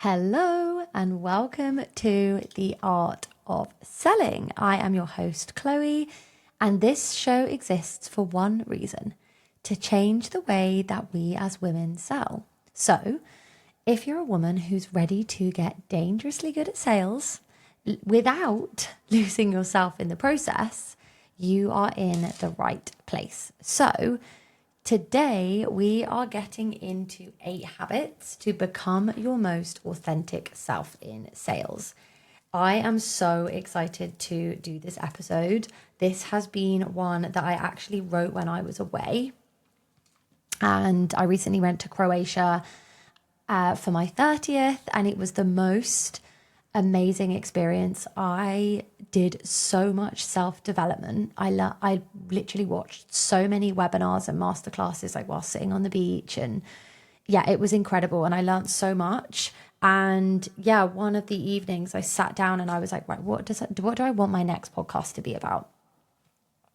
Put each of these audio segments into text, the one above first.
Hello and welcome to The Art of Selling. I am your host, Chloe, and this show exists for one reason: to change the way that we as women sell. So, if you're a woman who's ready to get dangerously good at sales without losing yourself in the process, you are in the right place. So, today, we are getting into 8 habits to become your most authentic self in sales. I am so excited to do this episode. This has been one that I actually wrote when I was away. And I recently went to Croatia for my 30th, and it was the most amazing experience. I did so much self-development. I literally watched so many webinars and masterclasses like while sitting on the beach, and yeah, it was incredible and I learned so much. And yeah, one of the evenings I sat down and I was like, right, what do I want my next podcast to be about?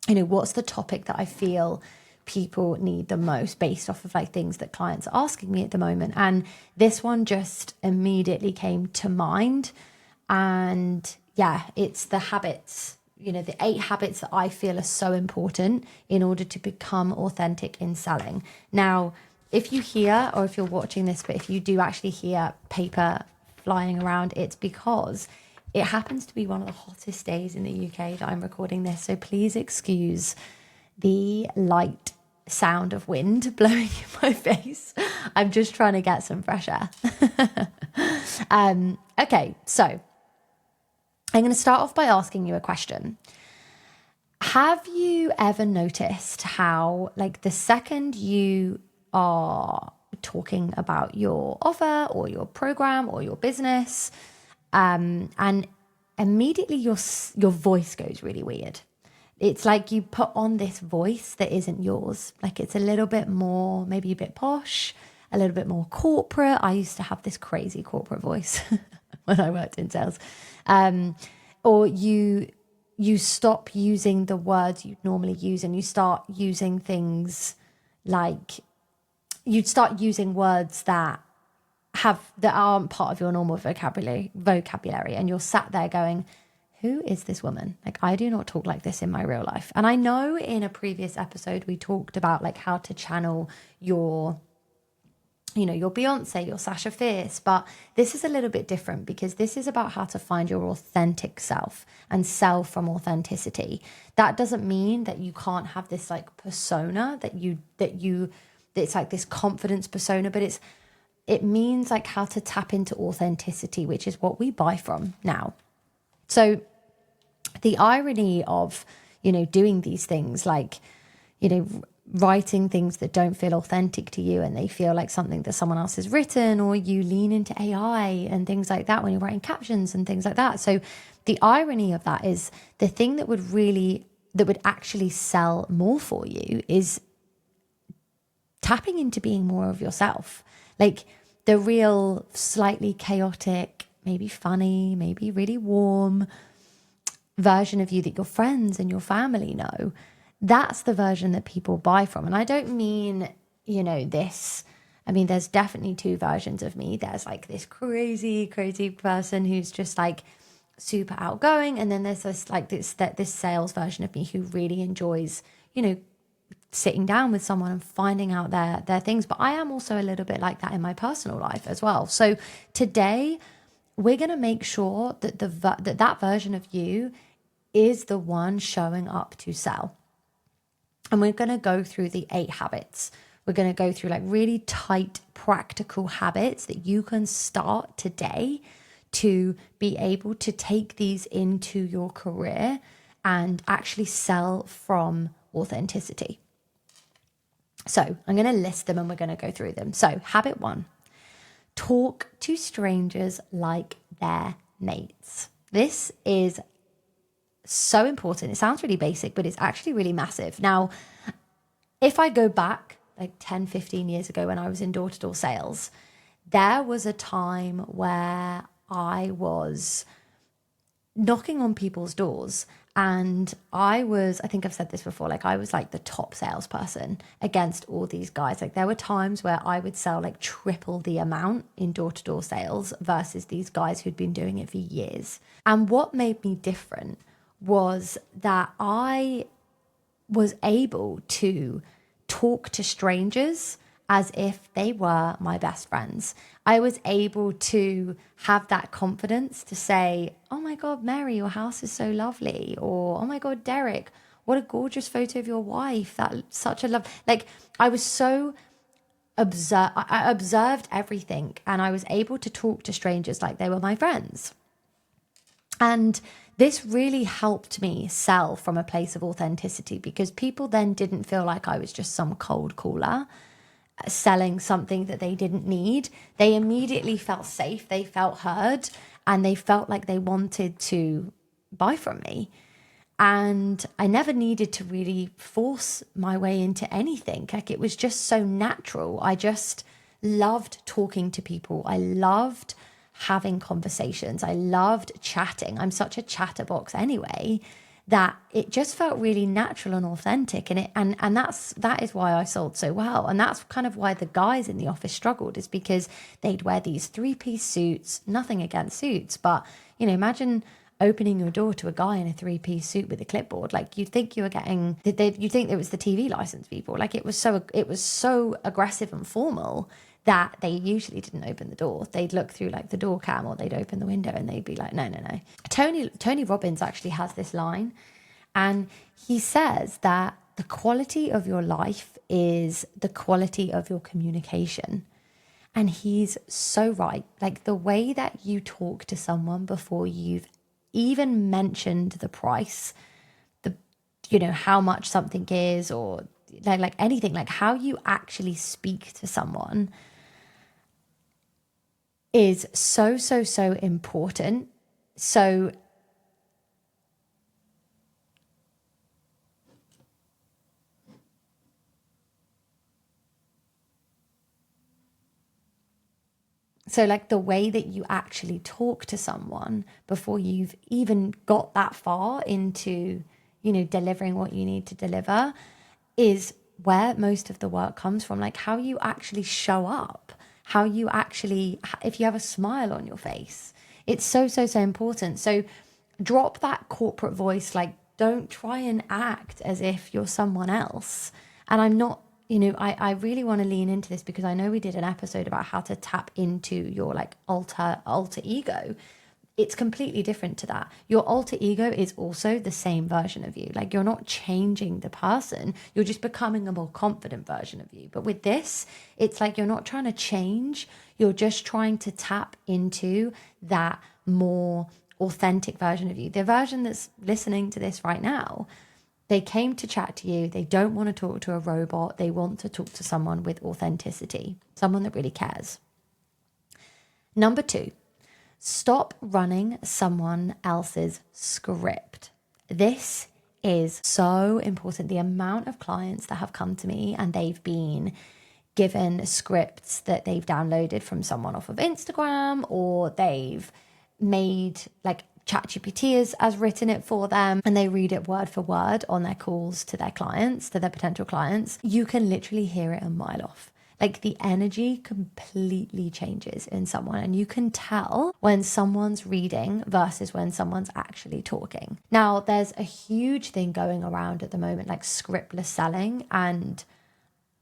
What's the topic that I feel people need the most based off of like things that clients are asking me at the moment? And this one just immediately came to mind. And yeah, it's the habits, the 8 habits that I feel are so important in order to become authentic in selling. Now, if you hear, or if you're watching this, but if you do actually hear paper flying around, it's because it happens to be one of the hottest days in the UK that I'm recording this. So please excuse the light sound of wind blowing in my face. I'm just trying to get some fresh air. Okay, so I'm going to start off by asking you a question. Have you ever noticed how, like, the second you are talking about your offer or your program or your business, and immediately your voice goes really weird? It's like you put on this voice that isn't yours. Like, it's a little bit more, maybe a bit posh, a little bit more corporate. I used to have this crazy corporate voice when I worked in sales. Or you stop using the words you'd normally use, and you start using things like, you'd start using words that aren't part of your normal vocabulary, and you're sat there going, who is this woman? Like, I do not talk like this in my real life. And I know in a previous episode we talked about like how to channel your Beyonce, your Sasha Fierce, but this is a little bit different because this is about how to find your authentic self and sell from authenticity. That doesn't mean that you can't have this like persona it's like this confidence persona, but it means like how to tap into authenticity, which is what we buy from now. So the irony of, doing these things like, writing things that don't feel authentic to you and they feel like something that someone else has written, or you lean into AI and things like that when you're writing captions and things like that. So the irony of that is the thing that would actually sell more for you is tapping into being more of yourself. Like the real slightly chaotic, maybe funny, maybe really warm version of you that your friends and your family know. That's the version that people buy from. And I don't mean, this. I mean, there's definitely 2 versions of me. There's like this crazy, crazy person who's just like super outgoing. And then there's this sales version of me who really enjoys, sitting down with someone and finding out their things. But I am also a little bit like that in my personal life as well. So today we're going to make sure that that version of you is the one showing up to sell. And we're going to go through the 8 habits. We're going to go through like really tight, practical habits that you can start today to be able to take these into your career and actually sell from authenticity. So I'm going to list them and we're going to go through them. So habit 1, talk to strangers like they're mates. This is so important. It sounds really basic, but it's actually really massive. Now, if I go back like 10, 15 years ago when I was in door-to-door sales, there was a time where I was knocking on people's doors And I think I've said this before, like I was like the top salesperson against all these guys. Like there were times where I would sell like triple the amount in door-to-door sales versus these guys who'd been doing it for years. And what made me different was that I was able to talk to strangers as if they were my best friends. I was able to have that confidence to say, oh my God, Mary, your house is so lovely. Or, oh my God, Derek, what a gorgeous photo of your wife. That's such a love. Like I was so I observed everything and I was able to talk to strangers like they were my friends. And this really helped me sell from a place of authenticity because people then didn't feel like I was just some cold caller selling something that they didn't need. They immediately felt safe, they felt heard, and they felt like they wanted to buy from me. And I never needed to really force my way into anything. Like it was just so natural. I just loved talking to people. I loved having conversations. I loved chatting. I'm such a chatterbox anyway, that it just felt really natural and authentic. And that is why I sold so well. And that's kind of why the guys in the office struggled, is because they'd wear these 3-piece suits, nothing against suits, but imagine opening your door to a guy in a 3-piece suit with a clipboard. Like you'd think you were getting, you'd think it was the TV license people. Like it was so aggressive and formal that they usually didn't open the door. They'd look through like the door cam, or they'd open the window and they'd be like, no. Tony Robbins actually has this line, and he says that the quality of your life is the quality of your communication. And he's so right. Like the way that you talk to someone before you've even mentioned the price, how much something is, or like anything, like how you actually speak to someone is so important. So like the way that you actually talk to someone before you've even got that far into, delivering what you need to deliver is where most of the work comes from. Like how you actually show up, how you actually, if you have a smile on your face, it's so important. So drop that corporate voice. Like don't try and act as if you're someone else. And I'm not, I really want to lean into this because I know we did an episode about how to tap into your like alter ego. It's completely different to that. Your alter ego is also the same version of you. Like you're not changing the person, you're just becoming a more confident version of you. But with this, it's like you're not trying to change, you're just trying to tap into that more authentic version of you. The version that's listening to this right now, they came to chat to you. They don't want to talk to a robot. They want to talk to someone with authenticity, someone that really cares. Number 2, stop running someone else's script. This is so important. The amount of clients that have come to me and they've been given scripts that they've downloaded from someone off of Instagram, or they've made like ChatGPT has written it for them and they read it word for word on their calls to their clients, to their potential clients. You can literally hear it a mile off. Like the energy completely changes in someone, and you can tell when someone's reading versus when someone's actually talking. Now, there's a huge thing going around at the moment, like scriptless selling. And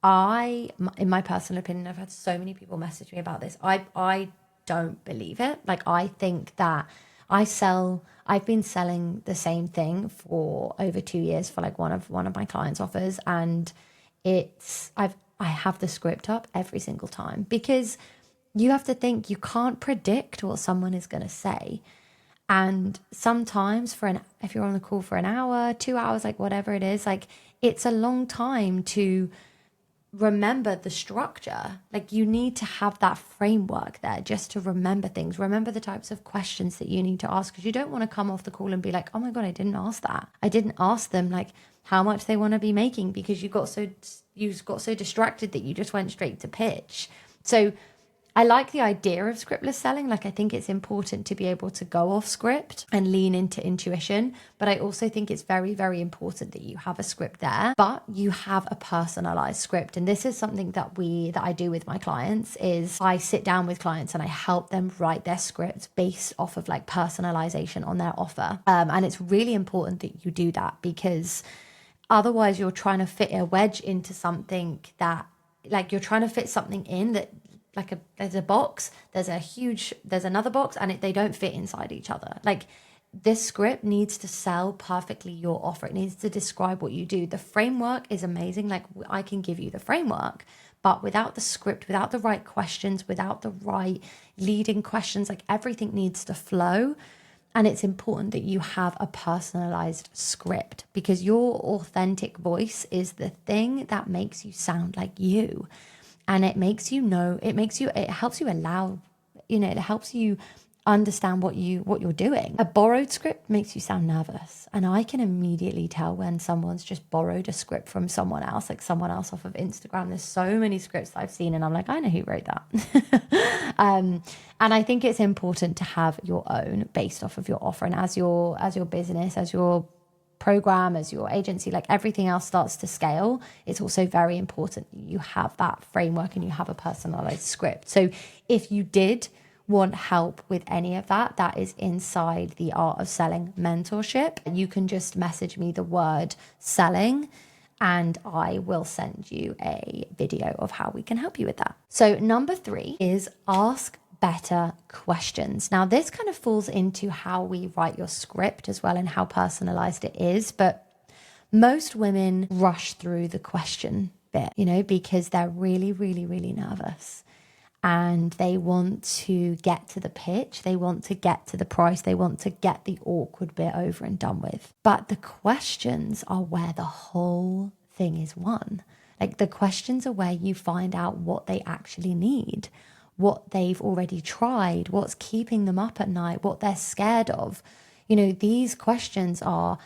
in my personal opinion, I've had so many people message me about this. I don't believe it. Like I think that I've been selling the same thing for over 2 years for like one of my clients' offers, and I have the script up every single time, because you have to think, you can't predict what someone is going to say. And sometimes if you're on the call for an hour, 2 hours, like whatever it is, like it's a long time to remember the structure. Like you need to have that framework there just to remember things. Remember the types of questions that you need to ask, because you don't want to come off the call and be like, oh my God, I didn't ask that. I didn't ask them like how much they want to be making, because you got so distracted that you just went straight to pitch. So I like the idea of scriptless selling. Like, I think it's important to be able to go off script and lean into intuition. But I also think it's very, very important that you have a script there, but you have a personalized script. And this is something that I do with my clients is I sit down with clients and I help them write their scripts based off of like personalization on their offer. And it's really important that you do that, because otherwise you're trying to fit a wedge into something that, like, you're trying to fit something in that, like, there's a box, there's another box, and they don't fit inside each other. Like, this script needs to sell perfectly your offer. It needs to describe what you do. The framework is amazing. Like, I can give you the framework, but without the script, without the right questions, without the right leading questions, like, everything needs to flow. And it's important that you have a personalized script, because your authentic voice is the thing that makes you sound like you. And it helps you understand what you're doing. A borrowed script makes you sound nervous. And I can immediately tell when someone's just borrowed a script from someone else, like someone else off of Instagram. There's so many scripts that I've seen and I'm like, I know who wrote that. And I think it's important to have your own based off of your offer. And as your business, as your program, as your agency, like everything else starts to scale, it's also very important you have that framework and you have a personalized script. So if you did want help with any of that, that is inside the Art of Selling mentorship. You can just message me the word selling and I will send you a video of how we can help you with that. So number 3 is ask better questions. Now, this kind of falls into how we write your script as well and how personalized it is. But most women rush through the question bit, because they're really, really, really nervous. And they want to get to the pitch. They want to get to the price. They want to get the awkward bit over and done with. But the questions are where the whole thing is won. Like, the questions are where you find out what they actually need, what they've already tried, what's keeping them up at night, what they're scared of. These questions are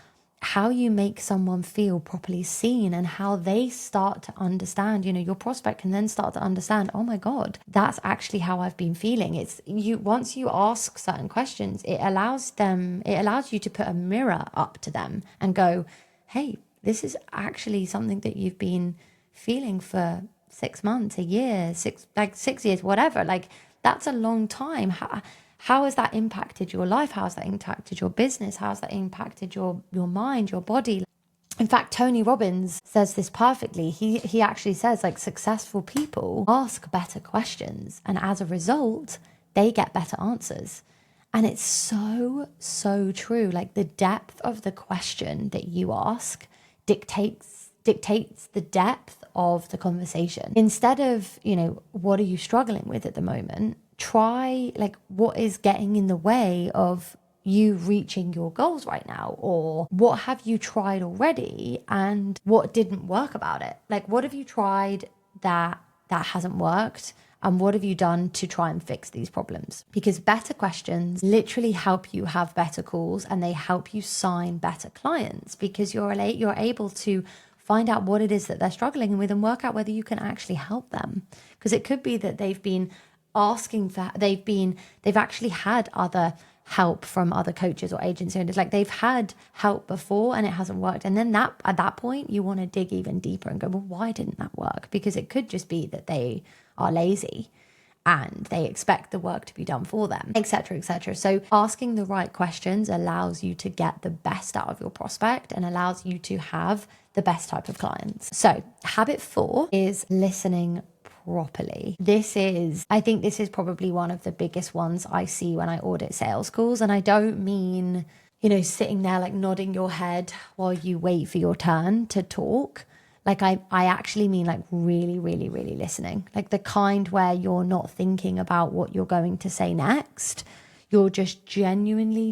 how you make someone feel properly seen and how they start to understand, your prospect can then start to understand, oh my God, that's actually how I've been feeling. Once you ask certain questions, it allows you to put a mirror up to them and go, hey, this is actually something that you've been feeling for 6 months, a year, 6 years, whatever. Like, that's a long time. How has that impacted your life? How has that impacted your business? How has that impacted your mind, your body? In fact, Tony Robbins says this perfectly. He actually says, like, successful people ask better questions, and as a result, they get better answers. And it's so, so true. Like, the depth of the question that you ask dictates the depth of the conversation. Instead of, what are you struggling with at the moment? Try, like, what is getting in the way of you reaching your goals right now? Or what have you tried already and what didn't work about it? Like, what have you tried that hasn't worked? And what have you done to try and fix these problems? Because better questions literally help you have better calls and they help you sign better clients, because you're able to find out what it is that they're struggling with and work out whether you can actually help them. Because it could be that they've been asking for, they've actually had other help from other coaches or agents owners. Like, they've had help before and it hasn't worked. And then at that point, you want to dig even deeper and go, well, why didn't that work? Because it could just be that they are lazy and they expect the work to be done for them, etc., etc. So asking the right questions allows you to get the best out of your prospect and allows you to have the best type of clients. So habit 4 is listening properly. I think this is probably one of the biggest ones I see when I audit sales calls. And I don't mean, sitting there like nodding your head while you wait for your turn to talk. Like, I actually mean like really, really, really listening. Like, the kind where you're not thinking about what you're going to say next. You're just genuinely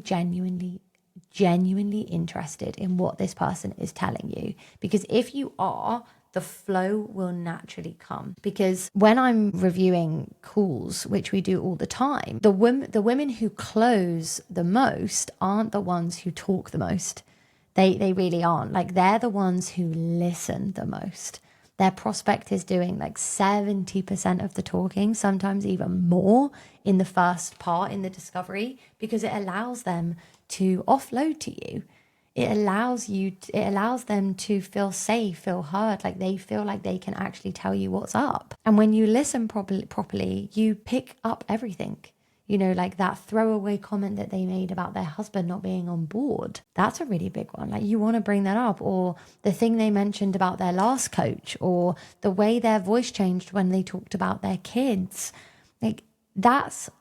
interested in what this person is telling you. Because if you are, the flow will naturally come. Because when I'm reviewing calls, which we do all the time, the women who close the most aren't the ones who talk the most. They really aren't. Like, they're the ones who listen the most. Their prospect is doing like 70% of the talking, sometimes even more in the first part in the discovery, because it allows them to offload to you. It allows them to feel safe, feel heard, like they feel like they can actually tell you what's up. And when you listen properly, you pick up everything. You know, like that throwaway comment that they made about their husband not being on board. That's a really big one. Like, you want to bring that up. Or the thing they mentioned about their last coach, or the way their voice changed when they talked about their kids. Like, that's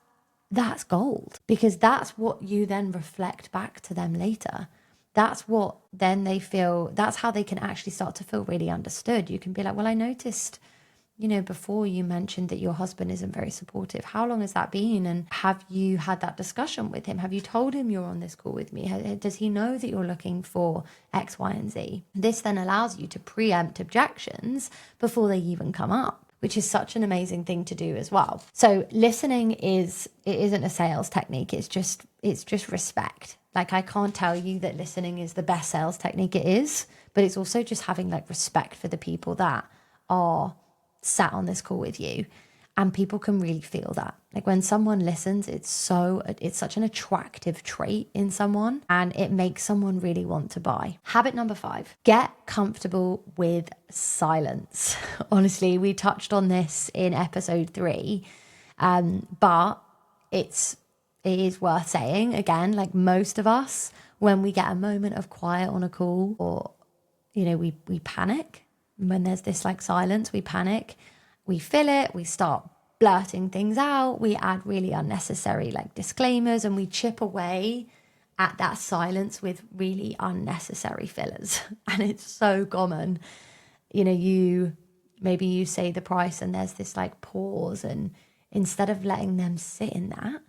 gold, because that's what you then reflect back to them later. That's what then they feel, that's how they can actually start to feel really understood. You can be like, well, I noticed, you know, before you mentioned that your husband isn't very supportive. How long has that been? And have you had that discussion with him? Have you told him you're on this call with me? Does he know that you're looking for X, Y, and Z? This then allows you to preempt objections before they even come up, which is such an amazing thing to do as well. So listening isn't a sales technique. It's just respect. Like, I can't tell you that listening is the best sales technique. It is, but it's also just having like respect for the people that are sat on this call with you. And people can really feel that. Like, when someone listens, it's such an attractive trait in someone, and it makes someone really want to buy. Habit number 5, get comfortable with silence. Honestly, we touched on this in episode 3, but it is worth saying again. Like, most of us, when we get a moment of quiet on a call, or, you know, we panic. When there's this like silence, we panic, we fill it, we start blurting things out, we add really unnecessary like disclaimers, and we chip away at that silence with really unnecessary fillers. And it's so common. You know, maybe you say the price and there's this like pause, and instead of letting them sit in that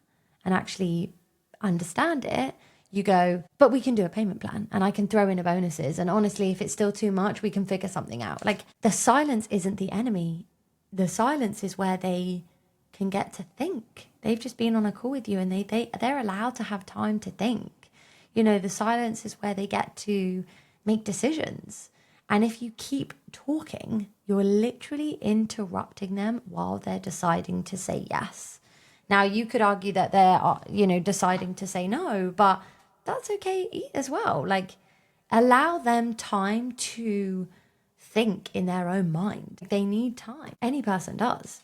and actually understand it, you go, but we can do a payment plan and I can throw in a bonuses. And honestly, if it's still too much, we can figure something out. Like, the silence isn't the enemy. The silence is where they can get to think. They've just been on a call with you, and they're allowed to have time to think. You know, the silence is where they get to make decisions. And if you keep talking, you're literally interrupting them while they're deciding to say yes. Now, you could argue that they're, you know, deciding to say no, but that's okay as well. Like, allow them time to think in their own mind. They need time. Any person does.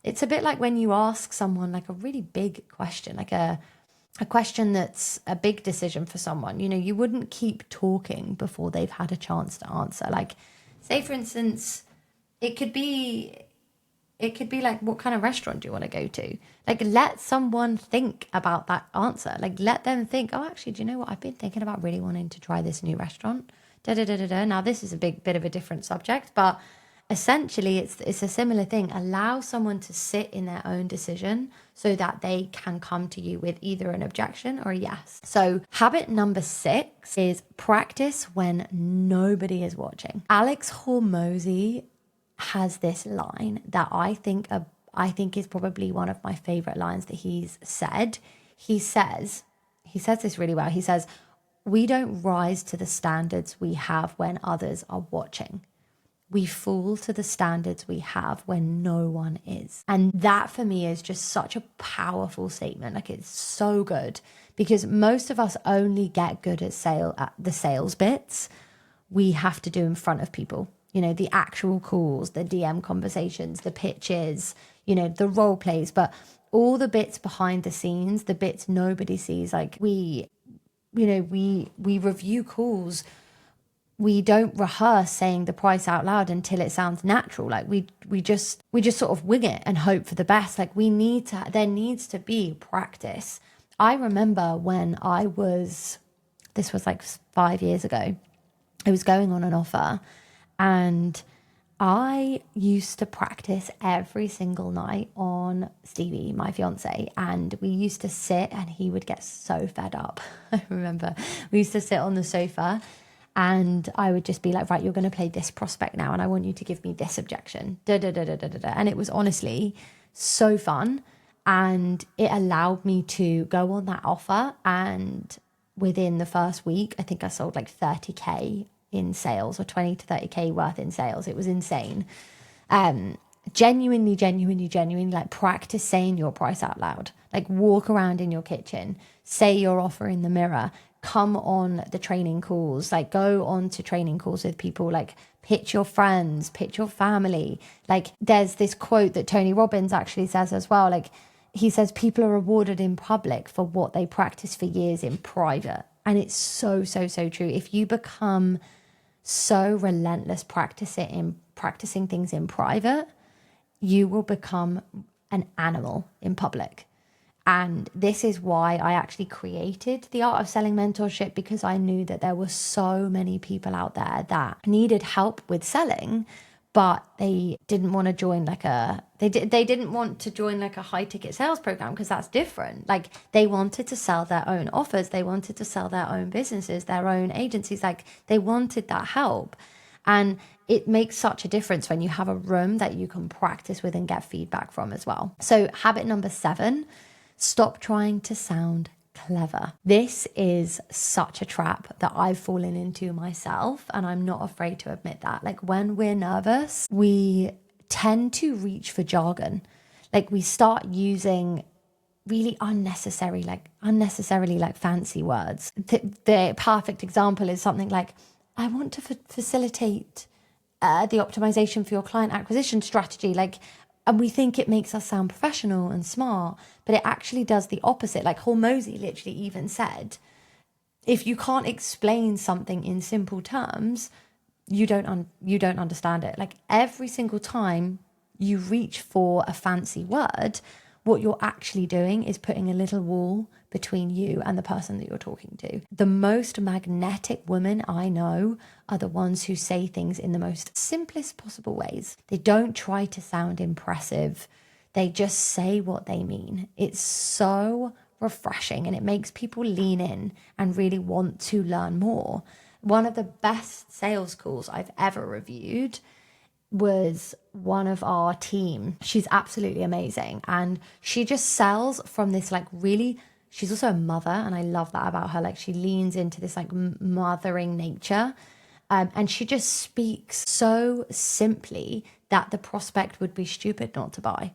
It's a bit like when you ask someone like a really big question, like a question that's a big decision for someone. You know, you wouldn't keep talking before they've had a chance to answer. Like, say for instance, it could be like, what kind of restaurant do you want to go to? Like, let someone think about that answer. Like, let them think, oh, actually, do you know what? I've been thinking about really wanting to try this new restaurant. Now, this is a bit of a different subject, but essentially it's a similar thing. Allow someone to sit in their own decision so that they can come to you with either an objection or a yes. So habit number 6 is practice when nobody is watching. Alex Hormozy has this line that I think is probably one of my favorite lines that he's said. He says this really well. He says, we don't rise to the standards we have when others are watching. We fall to the standards we have when no one is. And that for me is just such a powerful statement. Like, it's so good, because most of us only get good at the sales bits we have to do in front of people. You know, the actual calls, the DM conversations, the pitches, you know, the role plays, but all the bits behind the scenes, the bits nobody sees. Like, we review calls. We don't rehearse saying the price out loud until it sounds natural. Like, we just sort of wing it and hope for the best. Like, there needs to be practice. I remember when this was like 5 years ago, I was going on an offer, and I used to practice every single night on Stevie, my fiance, and we used to sit, and he would get so fed up. I remember we used to sit on the sofa, and I would just be like, right, you're going to play this prospect now, and I want you to give me this objection. And it was honestly so fun, and it allowed me to go on that offer, and within the first week, I think I sold like 30K in sales or 20 to 30K worth in sales. It was insane. Genuinely, like practice saying your price out loud. Like walk around in your kitchen, say your offer in the mirror, come on the training calls, like go on to training calls with people, like pitch your friends, pitch your family. Like there's this quote that Tony Robbins actually says as well. Like he says, people are rewarded in public for what they practice for years in private. And it's so true. If you become so relentless practicing things in private, you will become an animal in public. And this is why I actually created the Art of Selling mentorship, because I knew that there were so many people out there that needed help with selling, but they didn't want to join they didn't want to join like a high ticket sales program, because that's different. Like they wanted to sell their own offers, they wanted to sell their own businesses, their own agencies, like they wanted that help. And it makes such a difference when you have a room that you can practice with and get feedback from as well. So habit number 7, stop trying to sound clever. This is such a trap that I've fallen into myself, and I'm not afraid to admit that. Like when we're nervous, we tend to reach for jargon. Like we start using really unnecessarily like fancy words. The perfect example is something like, I want to facilitate the optimization for your client acquisition strategy. And we think it makes us sound professional and smart, but it actually does the opposite. Like Hormozy literally even said, if you can't explain something in simple terms, you don't understand it. Like every single time you reach for a fancy word, what you're actually doing is putting a little wall between you and the person that you're talking to. The most magnetic women I know are the ones who say things in the most simplest possible ways. They don't try to sound impressive. They just say what they mean. It's so refreshing, and it makes people lean in and really want to learn more. One of the best sales calls I've ever reviewed was one of our team. She's absolutely amazing, and she just sells from this she's also a mother, and I love that about her. Like she leans into this like mothering nature, and she just speaks so simply that the prospect would be stupid not to buy.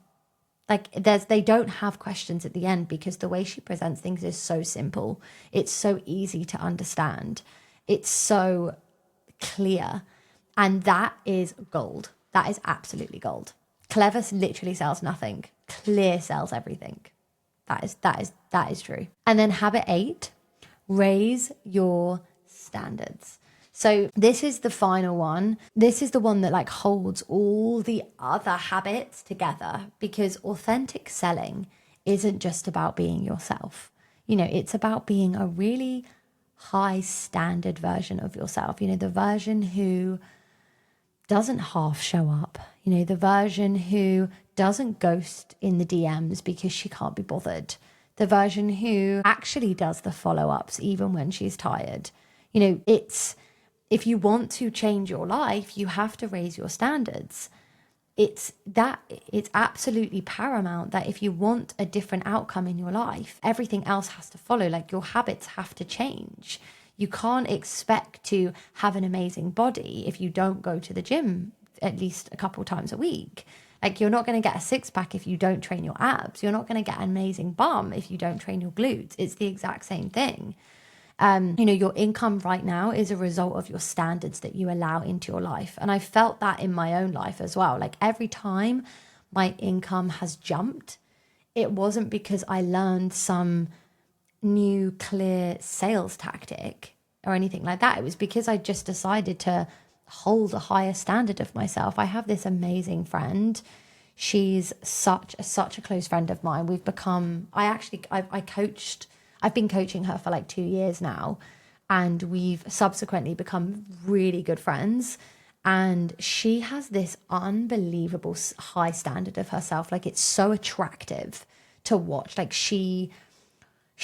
Like they don't have questions at the end, because the way she presents things is so simple. It's so easy to understand. It's so clear. And that is gold. That is absolutely gold. Clever literally sells nothing. Clear sells everything. That is true. And then habit 8, raise your standards. So this is the final one. This is the one that like holds all the other habits together, because authentic selling isn't just about being yourself. It's about being a really high standard version of yourself. The version who doesn't half show up, the version who doesn't ghost in the DMs because she can't be bothered, the version who actually does the follow-ups even when she's tired. If you want to change your life, you have to raise your standards. It's absolutely paramount that if you want a different outcome in your life, everything else has to follow. Like your habits have to change. You can't expect to have an amazing body if you don't go to the gym at least a couple times a week. Like you're not going to get a 6-pack if you don't train your abs. You're not going to get an amazing bum if you don't train your glutes. It's the exact same thing. Your income right now is a result of your standards that you allow into your life. And I felt that in my own life as well. Like every time my income has jumped, it wasn't because I learned some new clear sales tactic or anything like that. It was because I just decided to hold a higher standard of myself. I have this amazing friend. She's such a close friend of mine. We've become, I've been coaching her for like 2 years now, and we've subsequently become really good friends. And she has this unbelievable high standard of herself. Like it's so attractive to watch. Like she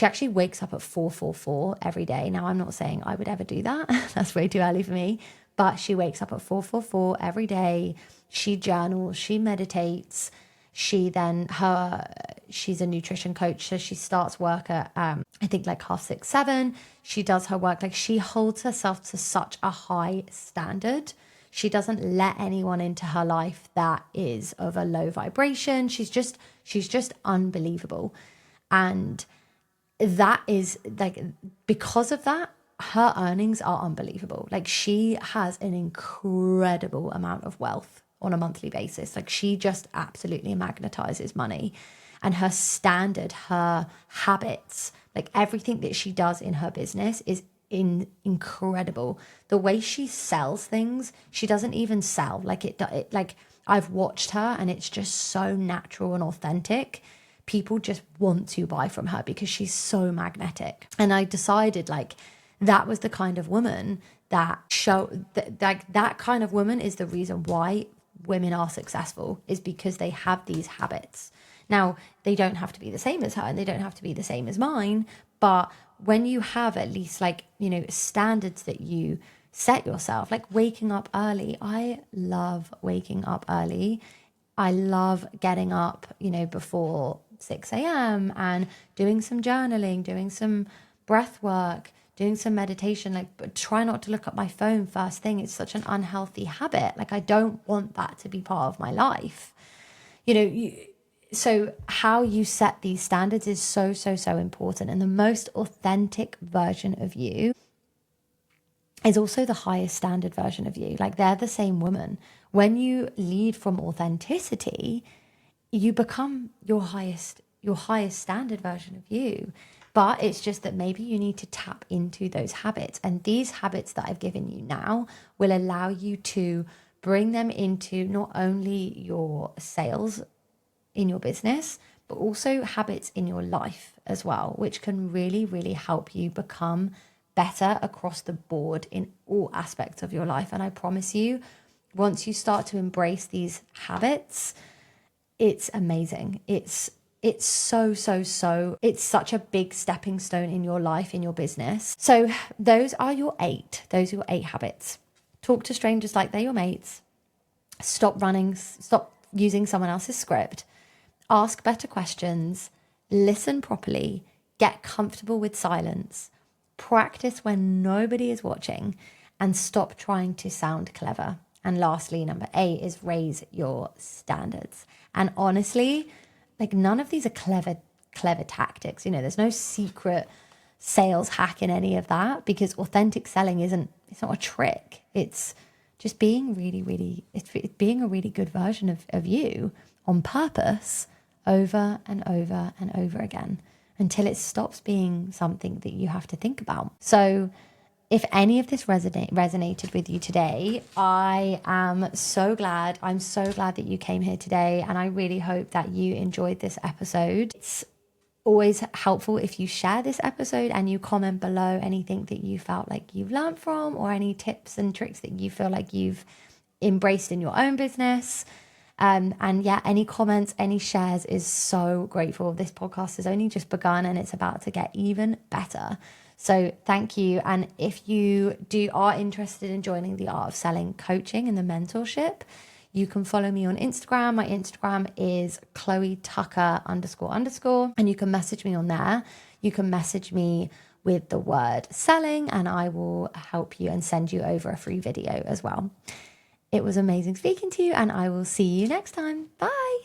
actually wakes up at 4:44 every day. Now, I'm not saying I would ever do that. That's way too early for me. But she wakes up at 4:44 every day. She journals, she meditates. She's a nutrition coach. So she starts work at, I think like 6:30, 7. She does her work. Like she holds herself to such a high standard. She doesn't let anyone into her life that is of a low vibration. She's just unbelievable. And that is like, because of that, her earnings are unbelievable. Like she has an incredible amount of wealth on a monthly basis. Like she just absolutely magnetizes money, and her standard, her habits, like everything that she does in her business is incredible. The way she sells things, she doesn't even sell like it like I've watched her, and it's just so natural and authentic. People just want to buy from her because she's so magnetic. And I decided like that was the kind of woman that that kind of woman is the reason why women are successful, is because they have these habits. Now, they don't have to be the same as her, and they don't have to be the same as mine, but when you have at least like, standards that you set yourself, like waking up early. I love waking up early. I love getting up, before 6 a.m. and doing some journaling, doing some breath work, doing some meditation, but try not to look at my phone first thing. It's such an unhealthy habit. Like I don't want that to be part of my life. So how you set these standards is so, so, so important. And the most authentic version of you is also the highest standard version of you. Like they're the same woman. When you lead from authenticity, you become your highest standard version of you. But it's just that maybe you need to tap into those habits. And these habits that I've given you now will allow you to bring them into not only your sales in your business, but also habits in your life as well, which can really, really help you become better across the board in all aspects of your life. And I promise you, once you start to embrace these habits, it's amazing. It's so, it's such a big stepping stone in your life, in your business. So those are your 8 habits. Talk to strangers like they're your mates. Stop using someone else's script. Ask better questions. Listen properly. Get comfortable with silence. Practice when nobody is watching, and stop trying to sound clever. And lastly, number 8 is raise your standards. And honestly, like none of these are clever tactics. There's no secret sales hack in any of that, because authentic selling it's not a trick. It's just being it's being a really good version of you on purpose over and over and over again, until it stops being something that you have to think about. So if any of this resonated with you today, I'm so glad that you came here today, and I really hope that you enjoyed this episode. It's always helpful if you share this episode and you comment below anything that you felt like you've learned from, or any tips and tricks that you feel like you've embraced in your own business. And yeah, any comments, any shares is so grateful. This podcast has only just begun, and it's about to get even better. So thank you. And if you are interested in joining the Art of Selling coaching and the mentorship, you can follow me on Instagram. My Instagram is ChloeTucker __. And you can message me on there. You can message me with the word selling, and I will help you and send you over a free video as well. It was amazing speaking to you, and I will see you next time. Bye.